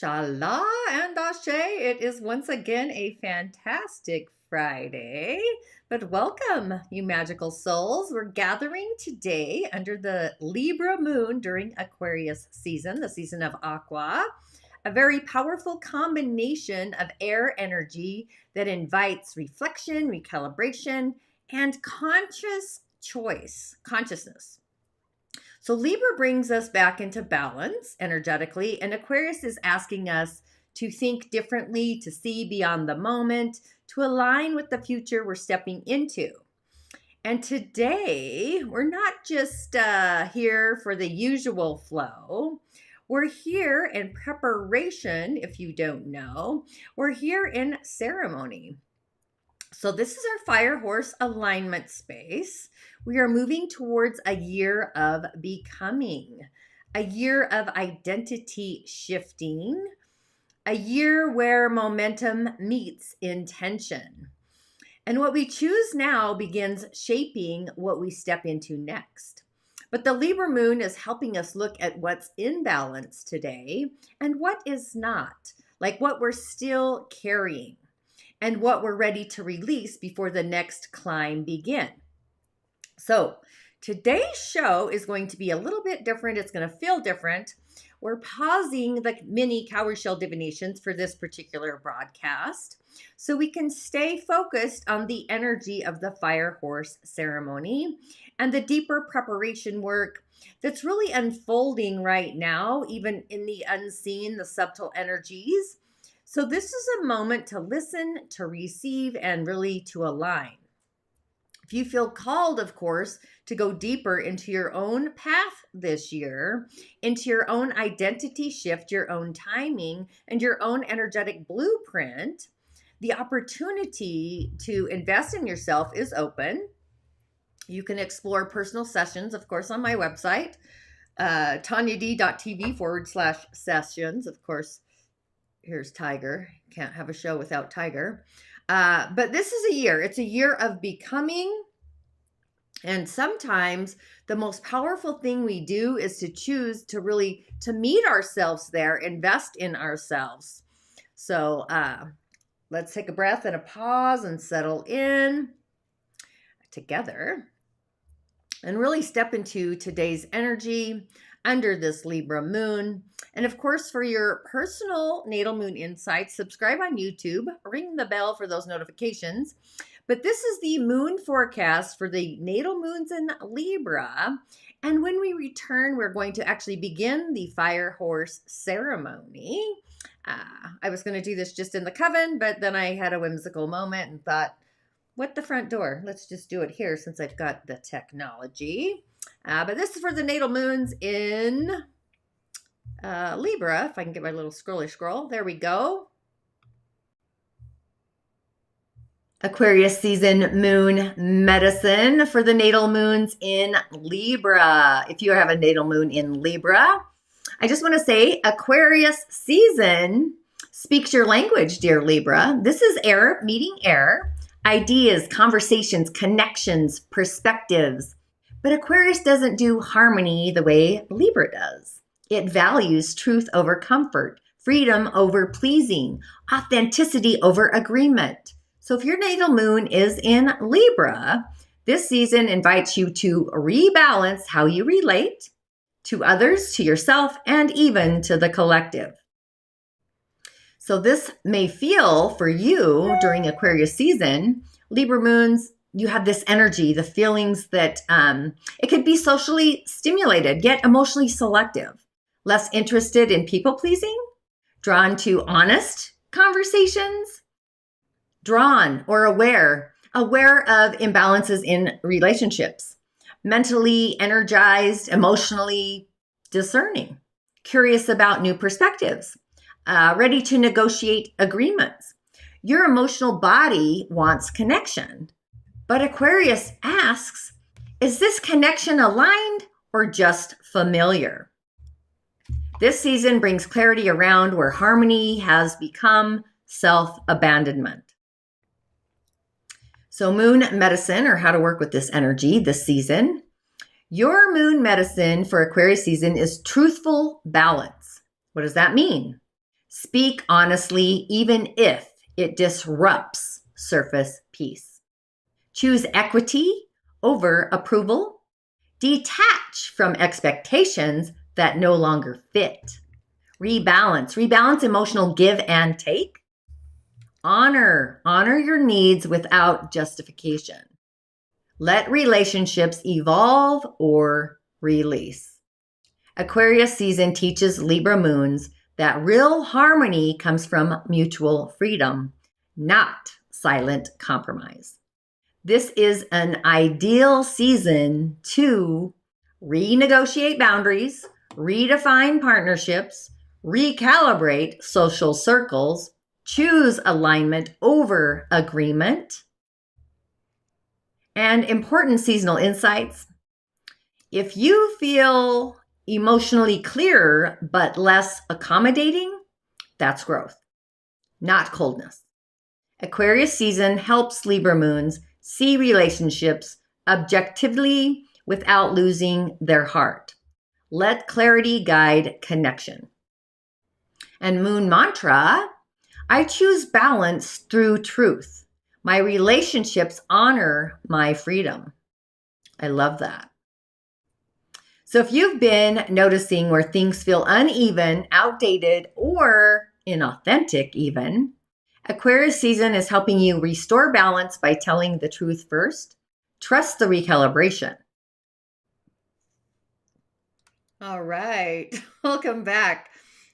Inshallah and Ashe, it is once again a fantastic Friday. But welcome, you magical souls. We're gathering today under the Libra moon during Aquarius season, the season of Aqua, a very powerful combination of air energy that invites reflection, recalibration, and conscious choice, consciousness. So Libra brings us back into balance energetically, and Aquarius is asking us to think differently, to see beyond the moment, to align with the future we're stepping into. And today, we're not just here for the usual flow. We're here in preparation, if you don't know. We're here in ceremony. So this is our fire horse alignment space. We are moving towards a year of becoming, a year of identity shifting, a year where momentum meets intention. And what we choose now begins shaping what we step into next. But the Libra moon is helping us look at what's in balance today and what is not, like what we're still carrying and what we're ready to release before the next climb begin. So today's show is going to be a little bit different. It's going to feel different. We're pausing the mini cowrie shell divinations for this particular broadcast so we can stay focused on the energy of the fire horse ceremony and the deeper preparation work that's really unfolding right now, even in the unseen, the subtle energies. So this is a moment to listen, to receive, and really to align. If you feel called, of course, to go deeper into your own path this year, into your own identity shift, your own timing, and your own energetic blueprint, the opportunity to invest in yourself is open. You can explore personal sessions, of course, on my website, tanyad.tv/sessions, of course. Here's Tiger. Can't have a show without Tiger. But this is a year. It's a year of becoming. And sometimes the most powerful thing we do is to choose to really to meet ourselves there, invest in ourselves. So let's take a breath and a pause and settle in together and really step into today's energy under this Libra moon. And of course, for your personal natal moon insights, subscribe on YouTube, ring the bell for those notifications. But this is the moon forecast for the natal moons in Libra. And when we return, we're going to actually begin the fire horse ceremony. I was going to do this just in the coven, but then I had a whimsical moment and thought, what the front door? Let's just do it here since I've got the technology. But this is for the natal moons in Libra. If I can get my little scroll. There we go. Aquarius season moon medicine for the natal moons in Libra. If you have a natal moon in Libra, I just want to say Aquarius season speaks your language, dear Libra. This is air meeting air. Ideas, conversations, connections, perspectives. But Aquarius doesn't do harmony the way Libra does. It values truth over comfort, freedom over pleasing, authenticity over agreement. So if your natal moon is in Libra, this season invites you to rebalance how you relate to others, to yourself, and even to the collective. So this may feel for you during Aquarius season, Libra moons, you have this energy, the feelings that it could be socially stimulated, yet emotionally selective, less interested in people pleasing, drawn to honest conversations, drawn or aware of imbalances in relationships, mentally energized, emotionally discerning, curious about new perspectives, ready to negotiate agreements. Your emotional body wants connection. But Aquarius asks, is this connection aligned or just familiar? This season brings clarity around where harmony has become self-abandonment. So moon medicine, or how to work with this energy this season. Your moon medicine for Aquarius season is truthful balance. What does that mean? Speak honestly, even if it disrupts surface peace. Choose equity over approval. Detach from expectations that no longer fit. Rebalance emotional give and take. Honor your needs without justification. Let relationships evolve or release. Aquarius season teaches Libra moons that real harmony comes from mutual freedom, not silent compromise. This is an ideal season to renegotiate boundaries, redefine partnerships, recalibrate social circles, choose alignment over agreement. And important seasonal insights. If you feel emotionally clearer but less accommodating, that's growth, not coldness. Aquarius season helps Libra moons see relationships objectively without losing their heart. Let clarity guide connection. And moon mantra, I choose balance through truth. My relationships honor my freedom. I love that. So if you've been noticing where things feel uneven, outdated, or inauthentic even, Aquarius season is helping you restore balance by telling the truth first. Trust the recalibration. All right, welcome back.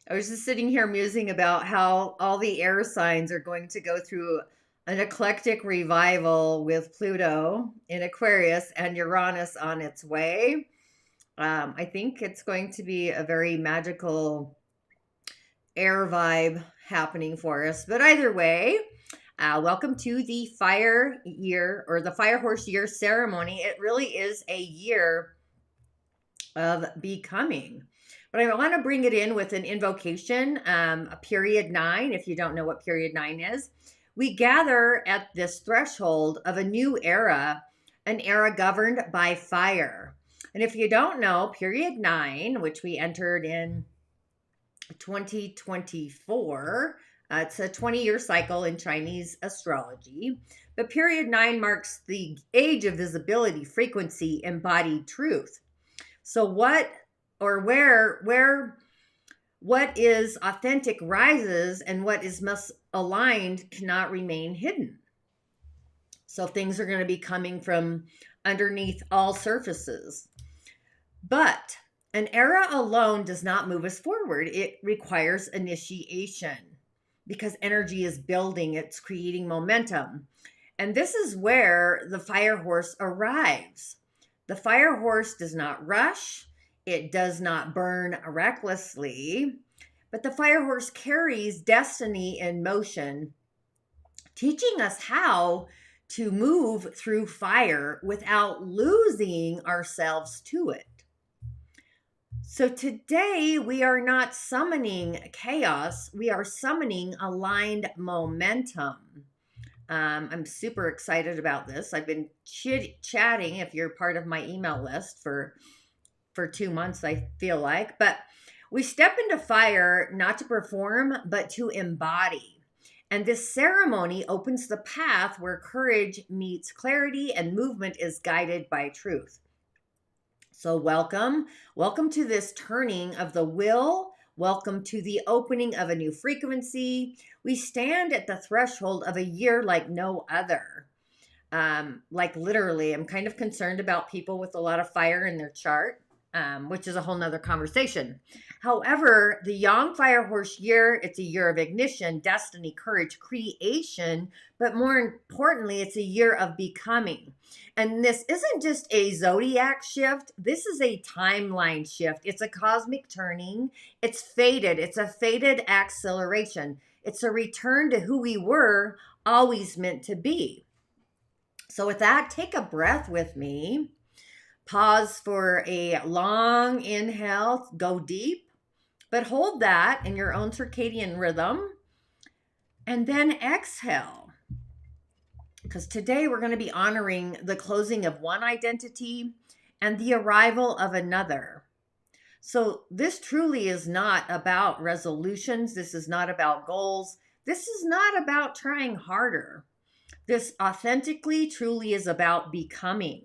I was just sitting here musing about how all the air signs are going to go through an eclectic revival with Pluto in Aquarius and Uranus on its way. I think it's going to be a very magical air vibe happening for us. But either way, welcome to the fire year, or the fire horse year ceremony. It really is a year of becoming. But I want to bring it in with an invocation, a period 9. If you don't know what period 9 is, we gather at this threshold of a new era, an era governed by fire. And if you don't know, period 9, which we entered in 2024, it's a 20-year cycle in Chinese astrology. But period 9 marks the age of visibility, frequency, embodied truth. So what is authentic rises, and what is misaligned cannot remain hidden. So things are going to be coming from underneath all surfaces. But an era alone does not move us forward. It requires initiation because energy is building, it's creating momentum. And this is where the fire horse arrives. The fire horse does not rush, it does not burn recklessly, but the fire horse carries destiny in motion, teaching us how to move through fire without losing ourselves to it. So today we are not summoning chaos, we are summoning aligned momentum. I'm super excited about this. I've been chatting, if you're part of my email list, for 2 months, I feel like. But we step into fire not to perform, but to embody. And this ceremony opens the path where courage meets clarity and movement is guided by truth. So welcome to this turning of the will. Welcome to the opening of a new frequency. We stand at the threshold of a year like no other. Like literally, I'm kind of concerned about people with a lot of fire in their chart, which is a whole nother conversation. However, the Yang Fire Horse year, it's a year of ignition, destiny, courage, creation, but more importantly, it's a year of becoming. And this isn't just a zodiac shift. This is a timeline shift. It's a cosmic turning. It's fated. It's a fated acceleration. It's a return to who we were always meant to be. So with that, take a breath with me. Pause for a long inhale, go deep, but hold that in your own circadian rhythm. And then exhale. Because today we're going to be honoring the closing of one identity and the arrival of another. So this truly is not about resolutions. This is not about goals. This is not about trying harder. This authentically, truly is about becoming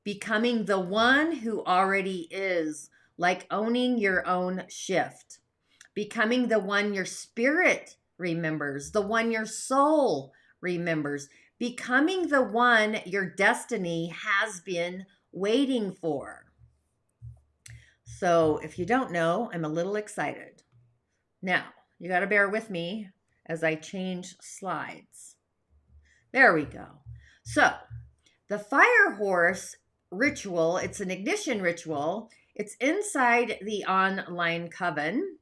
the one who already is, like owning your own shift, becoming the one your spirit remembers, the one your soul remembers, becoming the one your destiny has been waiting for. So if you don't know, I'm a little excited. Now, you got to bear with me as I change slides. There we go. So the fire horse ritual, it's an ignition ritual. It's inside the online coven.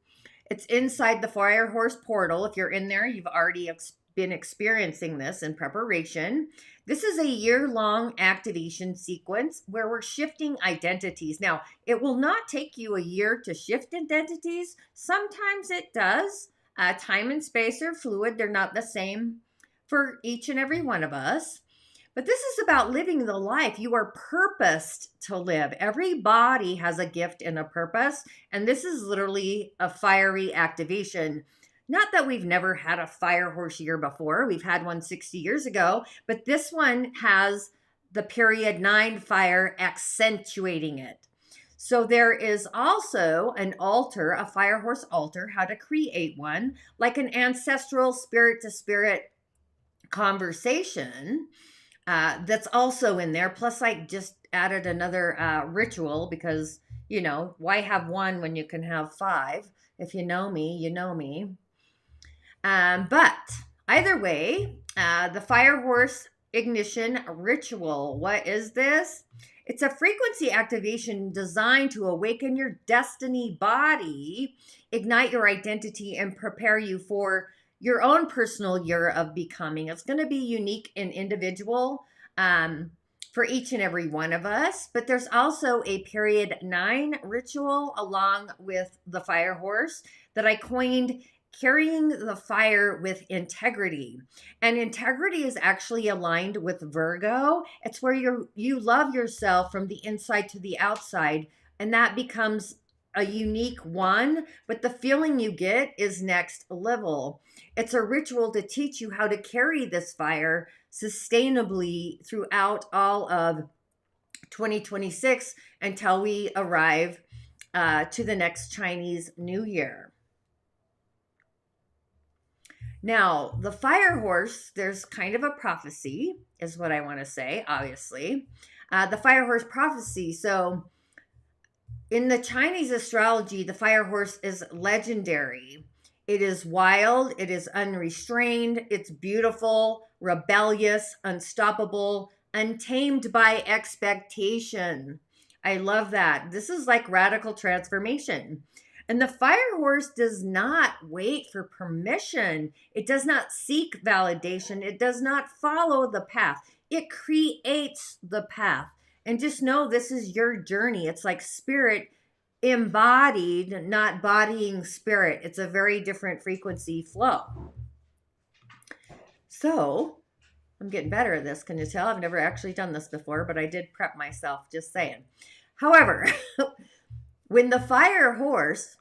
It's inside the fire horse portal. If you're in there, you've already been experiencing this in preparation. This is a year-long activation sequence where we're shifting identities. Now, it will not take you a year to shift identities. Sometimes it does. Time and space are fluid. They're not the same for each and every one of us. But this is about living the life you are purposed to live. Every body has a gift and a purpose, and this is literally a fiery activation. Not that we've never had a fire horse year before. We've had one 60 years ago, but this one has the period 9 fire accentuating it. So there is also an altar, a fire horse altar, how to create one, like an ancestral spirit to spirit conversation. That's also in there. Plus, I just added another ritual because, you know, why have one when you can have 5? If you know me, you know me. But either way, the fire horse ignition ritual, what is this? It's a frequency activation designed to awaken your destiny body, ignite your identity, and prepare you for your own personal year of becoming. It's going to be unique and individual for each and every one of us. But there's also a period 9 ritual along with the fire horse that I coined carrying the fire with integrity. And integrity is actually aligned with Virgo. It's where you love yourself from the inside to the outside, and that becomes a unique one, but the feeling you get is next level. It's a ritual to teach you how to carry this fire sustainably throughout all of 2026 until we arrive to the next Chinese New Year. Now, the fire horse, there's kind of a prophecy, is what I want to say, obviously. The fire horse prophecy. So, in the Chinese astrology, the fire horse is legendary. It is wild, it is unrestrained, it's beautiful, rebellious, unstoppable, untamed by expectation. I love that. This is like radical transformation. And the fire horse does not wait for permission. It does not seek validation. It does not follow the path. It creates the path. And just know this is your journey. It's like spirit embodied, not bodying spirit. It's a very different frequency flow. So I'm getting better at this. Can you tell? I've never actually done this before, but I did prep myself, just saying. However, when the fire horse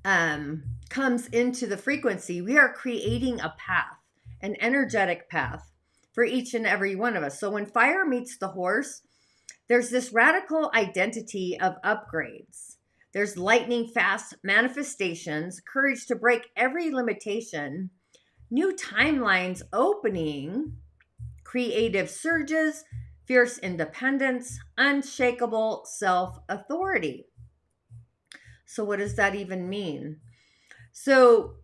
comes into the frequency, we are creating a path, an energetic path for each and every one of us. So when fire meets the horse, there's this radical identity of upgrades. There's lightning fast manifestations, courage to break every limitation, new timelines opening, creative surges, fierce independence, unshakable self-authority. So what does that even mean? So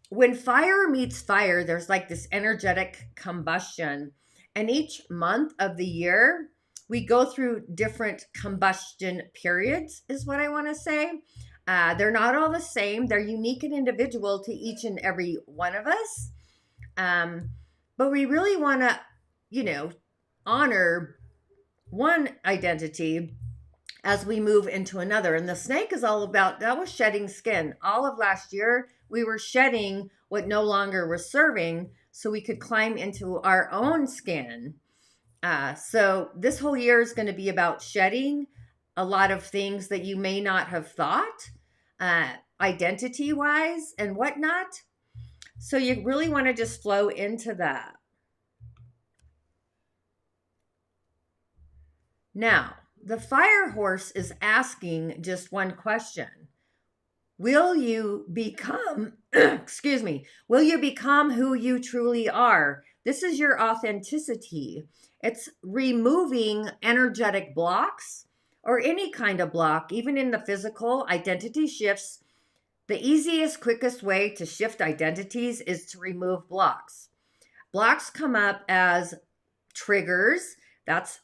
when fire meets fire, there's like this energetic combustion. And each month of the year, we go through different combustion periods, is what I want to say. They're not all the same. They're unique and individual to each and every one of us. But we really want to, honor one identity as we move into another. And the snake is all about, that was shedding skin. All of last year, we were shedding what no longer was serving so we could climb into our own skin. So this whole year is going to be about shedding a lot of things that you may not have thought, identity wise and whatnot. So you really want to just flow into that. Now, the fire horse is asking just one question. Will you become, excuse me, will you become who you truly are? This is your authenticity. It's removing energetic blocks or any kind of block, even in the physical identity shifts. The easiest, quickest way to shift identities is to remove blocks. Blocks come up as triggers. That's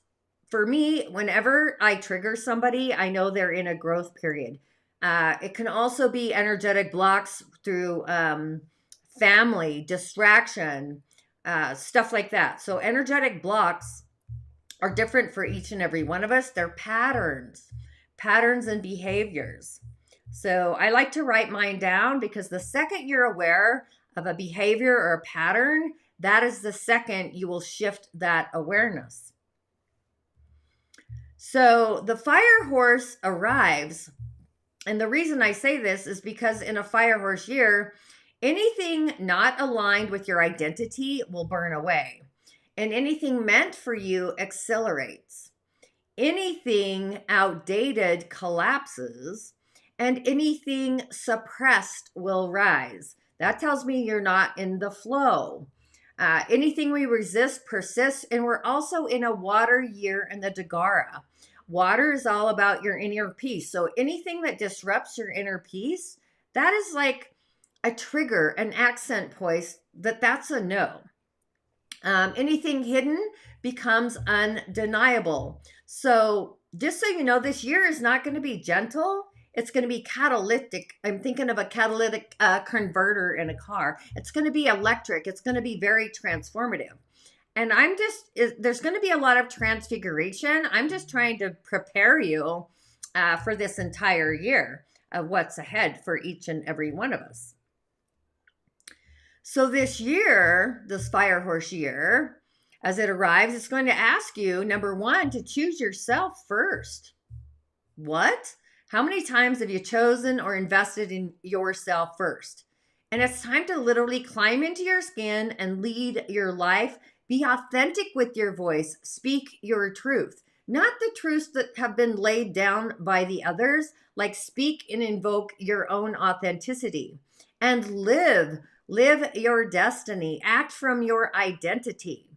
for me, whenever I trigger somebody, I know they're in a growth period. It can also be energetic blocks through family, distraction, stuff like that. So energetic blocks are different for each and every one of us. They're patterns and behaviors. So I like to write mine down because the second you're aware of a behavior or a pattern, that is the second you will shift that awareness. So the fire horse arrives. And the reason I say this is because in a fire horse year, anything not aligned with your identity will burn away. And anything meant for you accelerates. Anything outdated collapses. And anything suppressed will rise. That tells me you're not in the flow. Anything we resist persists. And we're also in a water year in the Dagara. Water is all about your inner peace. So anything that disrupts your inner peace, that is like a trigger, an accent point that's a no. Anything hidden becomes undeniable. So just so you know, this year is not going to be gentle. It's going to be catalytic. I'm thinking of a catalytic converter in a car. It's going to be electric. It's going to be very transformative. And there's going to be a lot of transfiguration. I'm just trying to prepare you for this entire year of what's ahead for each and every one of us. So this year, this fire horse year, as it arrives, it's going to ask you, number one, to choose yourself first. What? How many times have you chosen or invested in yourself first? And it's time to literally climb into your skin and lead your life. Be authentic with your voice. Speak your truth, not the truths that have been laid down by the others. Like speak and invoke your own authenticity and live your destiny. Act from your identity,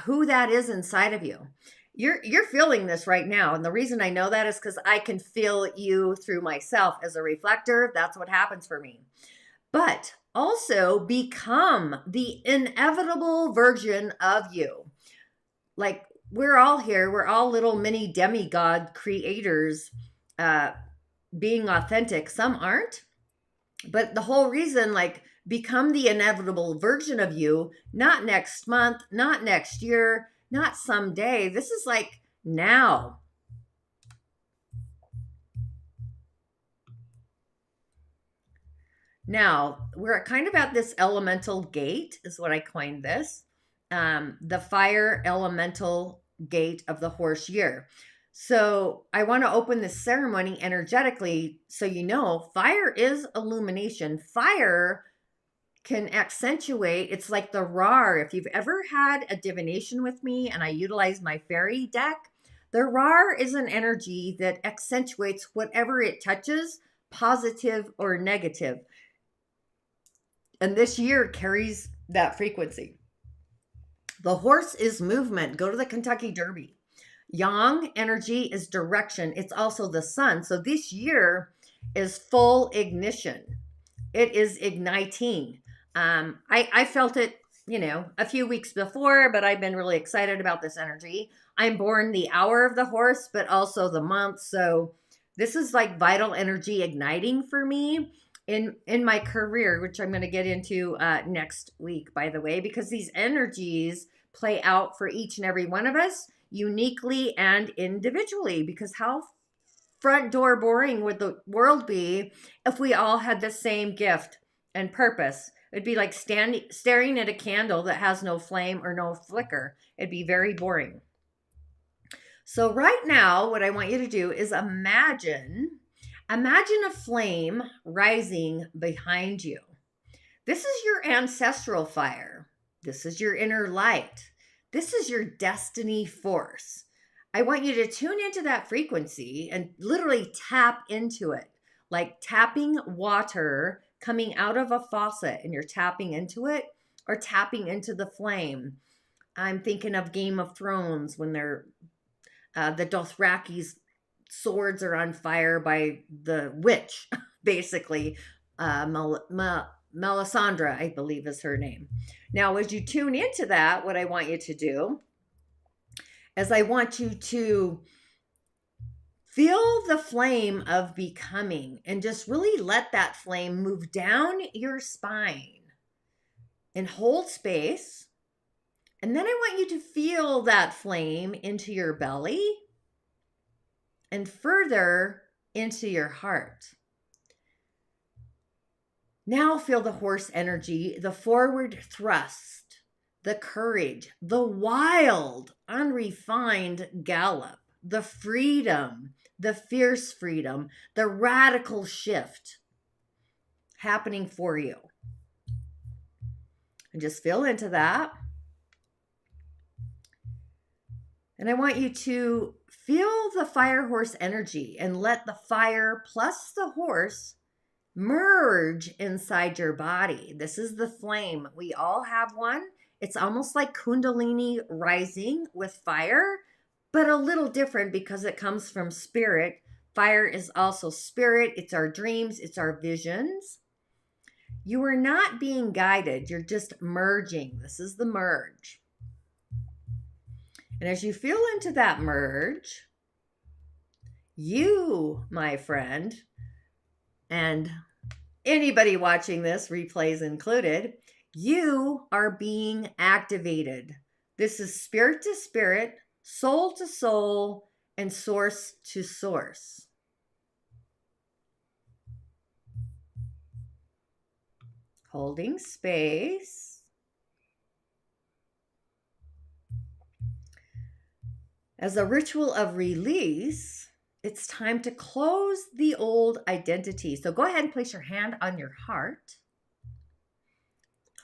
who that is inside of you. You're feeling this right now. And the reason I know that is because I can feel you through myself as a reflector. That's what happens for me. But also become the inevitable version of you. Like we're all here. We're all little mini demigod creators, being authentic. Some aren't. But the whole reason, like, become the inevitable version of you, not next month, not next year, not someday. This is like now. Now, we're kind of at this elemental gate, is what I coined this. The fire elemental gate of the horse year. So I want to open this ceremony energetically so you know fire is illumination. Fire can accentuate. It's like the RAR. If you've ever had a divination with me and I utilize my fairy deck, the RAR is an energy that accentuates whatever it touches, positive or negative. And this year carries that frequency. The horse is movement. Go to the Kentucky Derby. Yang energy is direction. It's also the sun. So this year is full ignition. It is igniting. I felt it, a few weeks before, but I've been really excited about this energy. I'm born the hour of the horse, but also the month. So This is like vital energy igniting for me in my career, which I'm going to get into next week, by the way, because these energies play out for each and every one of us uniquely and individually. Because how front door boring would the world be if we all had the same gift and purpose? It'd be like staring at a candle that has no flame or no flicker. It'd be very boring. So right now, what I want you to do is imagine a flame rising behind you. This is your ancestral fire. This is your inner light. This is your destiny force. I want you to tune into that frequency and literally tap into it, like tapping water coming out of a faucet, and you're tapping into it or tapping into the flame. I'm thinking of Game of Thrones when they're the Dothraki's swords are on fire by the witch, basically. Melisandre, I believe is her name. Now, as you tune into that, what I want you to do is I want you to feel the flame of becoming and just really let that flame move down your spine and hold space. And then I want you to feel that flame into your belly and further into your heart. Now feel the horse energy, the forward thrust, the courage, the wild, unrefined gallop, the freedom, the fierce freedom, the radical shift happening for you. And just feel into that. And I want you to feel the fire horse energy and let the fire plus the horse merge inside your body. This is the flame. We all have one. It's almost like Kundalini rising with fire, but a little different because it comes from spirit. Fire is also spirit. It's our dreams. It's our visions. You are not being guided. You're just merging. This is the merge. And as you feel into that merge, you, my friend, and anybody watching this, replays included, you are being activated. This is spirit to spirit, soul to soul, and source to source. Holding space. As a ritual of release, it's time to close the old identity. So go ahead and place your hand on your heart.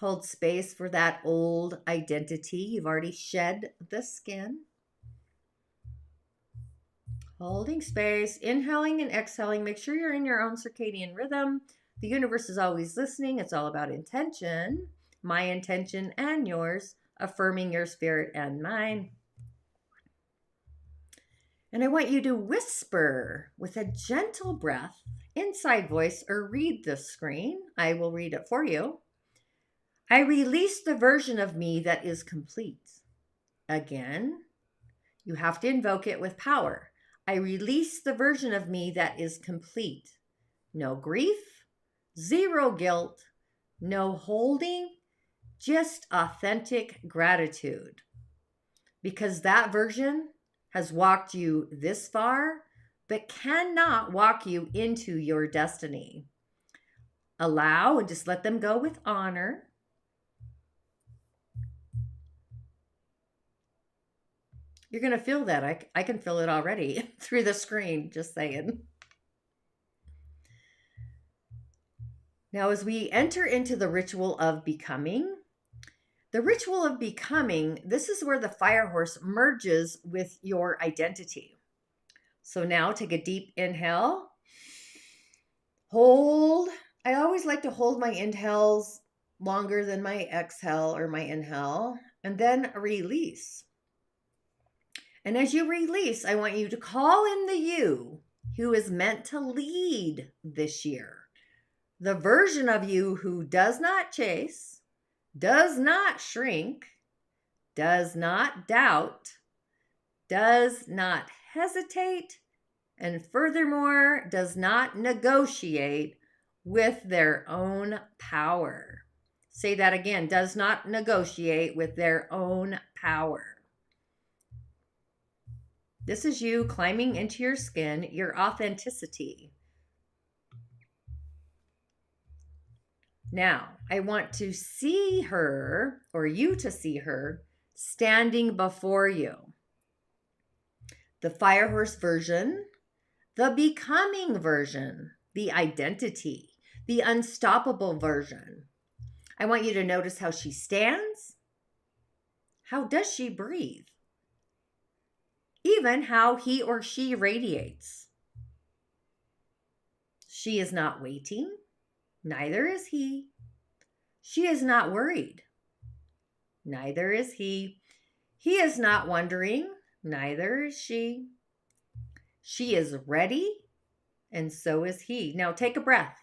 Hold space for that old identity. You've already shed the skin. Holding space, inhaling and exhaling. Make sure you're in your own circadian rhythm. The universe is always listening. It's all about intention. My intention and yours, affirming your spirit and mine. And I want you to whisper with a gentle breath, inside voice, or read the screen. I will read it for you. I release the version of me that is complete. Again, you have to invoke it with power. I release the version of me that is complete. No grief, zero guilt, no holding, just authentic gratitude. Because that version has walked you this far, but cannot walk you into your destiny. Allow and just let them go with honor. You're going to feel that. I can feel it already through the screen, just saying. Now, as we enter into the ritual of becoming, this is where the fire horse merges with your identity. So now take a deep inhale. Hold. I always like to hold my inhales longer than my exhale or my inhale, and then release. And as you release, I want you to call in the you who is meant to lead this year. The version of you who does not chase, does not shrink, does not doubt, does not hesitate, and furthermore does not negotiate with their own power. Say that again, does not negotiate with their own power. This is you climbing into your skin, your authenticity. Now, I want to see her, or you to see her, standing before you. The fire horse version, the becoming version, the identity, the unstoppable version. I want you to notice how she stands. How does she breathe? Even how he or she radiates. She is not waiting. Neither is he. She is not worried. Neither is he. He is not wondering. Neither is she. She is ready, and so is he. Now take a breath.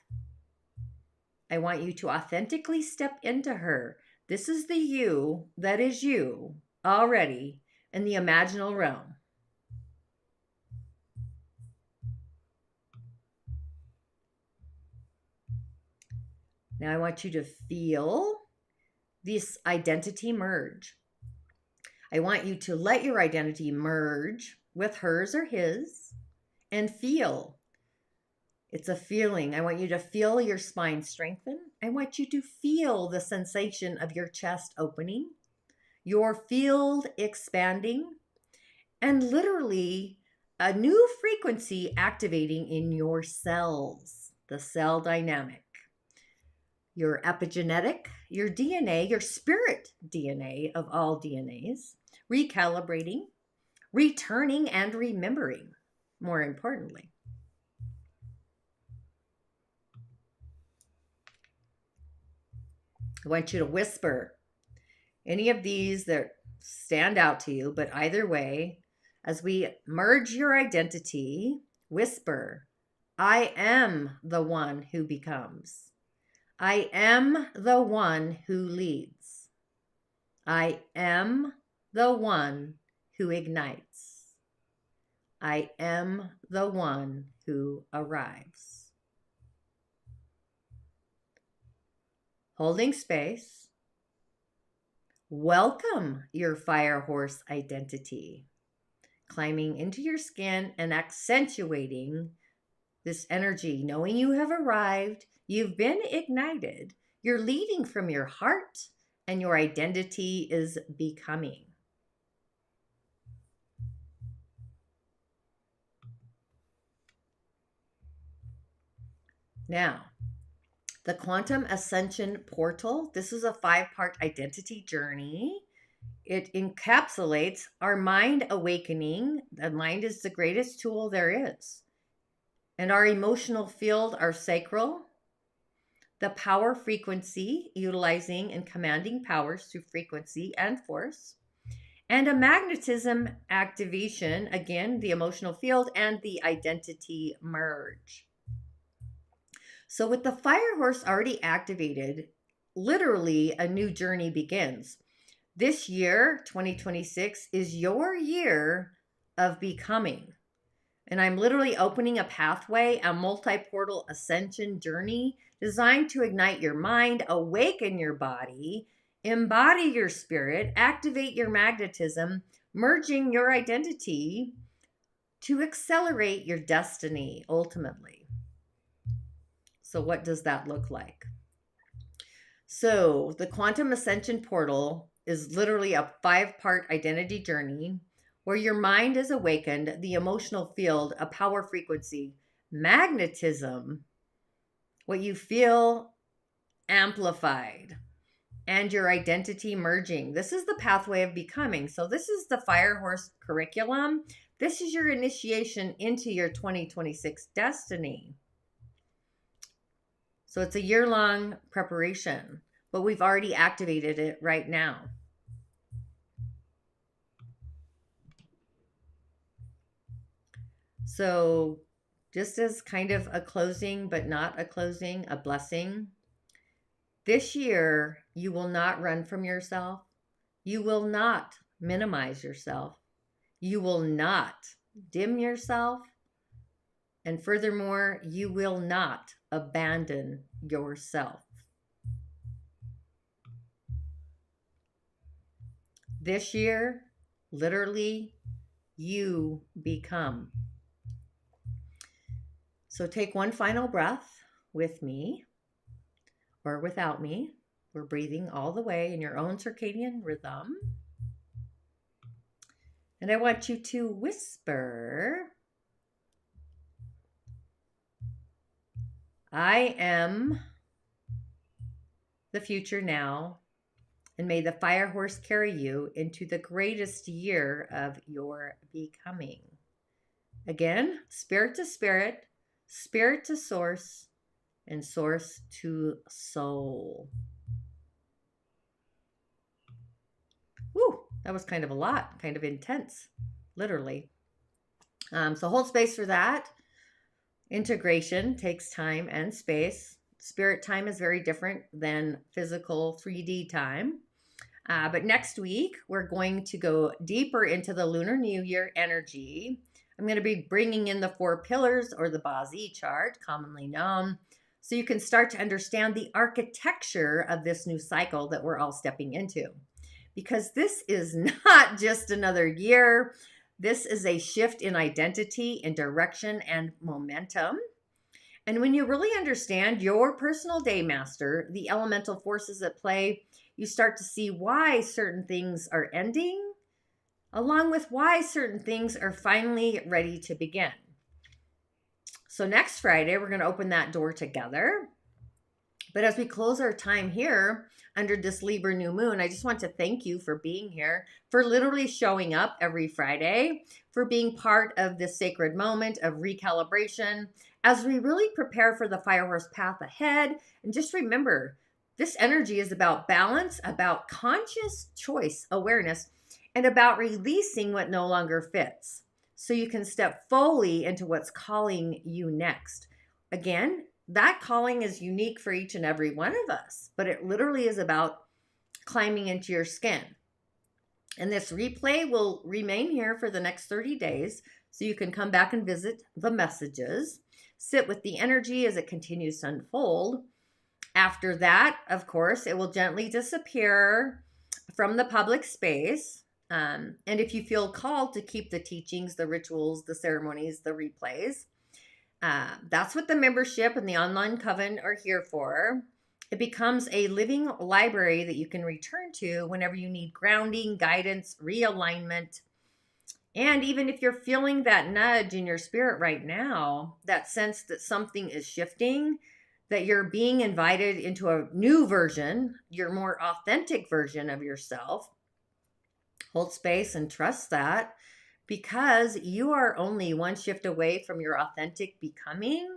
I want you to authentically step into her. This is the you that is you already in the imaginal realm. Now I want you to feel this identity merge. I want you to let your identity merge with hers or his and feel. It's a feeling. I want you to feel your spine strengthen. I want you to feel the sensation of your chest opening, your field expanding, and literally a new frequency activating in your cells, the cell dynamic. Your epigenetic, your DNA, your spirit DNA of all DNAs, recalibrating, returning, and remembering, more importantly. I want you to whisper any of these that stand out to you, but either way, as we merge your identity, whisper, I am the one who becomes. I am the one who leads. I am the one who ignites. I am the one who arrives. Holding space. Welcome your fire horse identity. Climbing into your skin and accentuating this energy, knowing you have arrived. You've been ignited. You're leading from your heart, and your identity is becoming. Now, the Quantum Ascension Portal. This is a 5-part identity journey. It encapsulates our mind awakening. The mind is the greatest tool there is. And our emotional field, our sacral, the power frequency, utilizing and commanding powers through frequency and force, and a magnetism activation, again, the emotional field and the identity merge. So with the fire horse already activated, literally a new journey begins. This year, 2026, is your year of becoming. And I'm literally opening a pathway, a multi-portal ascension journey designed to ignite your mind, awaken your body, embody your spirit, activate your magnetism, merging your identity to accelerate your destiny ultimately. So what does that look like? So the Quantum Ascension Portal is literally a 5-part identity journey where your mind is awakened, the emotional field, a power frequency, magnetism, what you feel amplified, and your identity merging. This is the pathway of becoming. So this is the Fire Horse curriculum. This is your initiation into your 2026 destiny. So it's a year-long preparation, but we've already activated it right now. So just as kind of a closing, but not a closing, a blessing, this year you will not run from yourself. You will not minimize yourself. You will not dim yourself, And furthermore, you will not abandon yourself. This year, literally, you become. So take one final breath with me or without me. We're breathing all the way in your own circadian rhythm. And I want you to whisper, I am the future now, and may the fire horse carry you into the greatest year of your becoming. Again, spirit to spirit, spirit to source, and source to soul. Whew, that was kind of a lot, kind of intense, literally. So hold space for that. Integration takes time and space. Spirit time is very different than physical 3D time. But next week, we're going to go deeper into the Lunar New Year energy. I'm going to be bringing in the 4 pillars or the Bazi chart, commonly known, so you can start to understand the architecture of this new cycle that we're all stepping into. Because this is not just another year. This is a shift in identity, in direction, and momentum. And when you really understand your personal day master, the elemental forces at play, you start to see why certain things are ending, along with why certain things are finally ready to begin. So next Friday, we're going to open that door together. But as we close our time here under this Libra new moon, I just want to thank you for being here, for literally showing up every Friday, for being part of this sacred moment of recalibration as we really prepare for the fire horse path ahead. And just remember, this energy is about balance, about conscious choice awareness, and about releasing what no longer fits so you can step fully into what's calling you next. Again, that calling is unique for each and every one of us, but it literally is about climbing into your skin. And this replay will remain here for the next 30 days, so you can come back and visit the messages, sit with the energy as it continues to unfold. After that, of course, it will gently disappear from the public space. And if you feel called to keep the teachings, the rituals, the ceremonies, the replays, that's what the membership and the online coven are here for. It becomes a living library that you can return to whenever you need grounding, guidance, realignment. And even if you're feeling that nudge in your spirit right now, that sense that something is shifting, that you're being invited into a new version, your more authentic version of yourself, hold space and trust that, because you are only one shift away from your authentic becoming.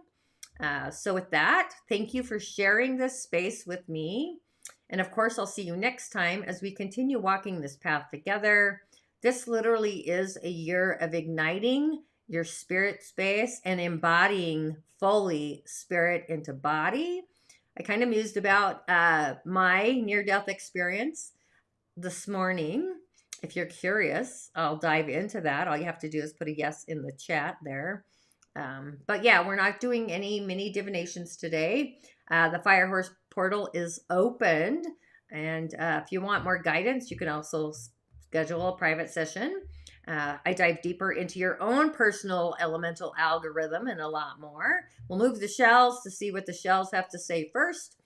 So with that, thank you for sharing this space with me. And of course, I'll see you next time as we continue walking this path together. This literally is a year of igniting your spirit space and embodying fully spirit into body. I kind of mused about my near-death experience this morning. If you're curious, I'll dive into that. All you have to do is put a yes in the chat there. But yeah, we're not doing any mini divinations today. The Fire Horse portal is opened. And if you want more guidance, you can also schedule a private session. I dive deeper into your own personal elemental algorithm and a lot more. We'll move the shells to see what the shells have to say first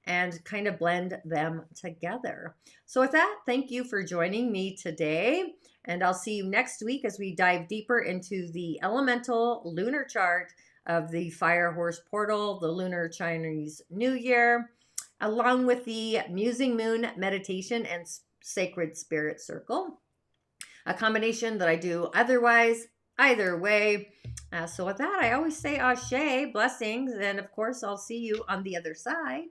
and kind of blend them together. So with that, thank you for joining me today. And I'll see you next week as we dive deeper into the elemental lunar chart of the Fire Horse portal, the Lunar Chinese New Year, along with the Musing Moon meditation and Sacred Spirit Circle, a combination that I do otherwise, either way. So with that, I always say ashe, blessings, and of course, I'll see you on the other side.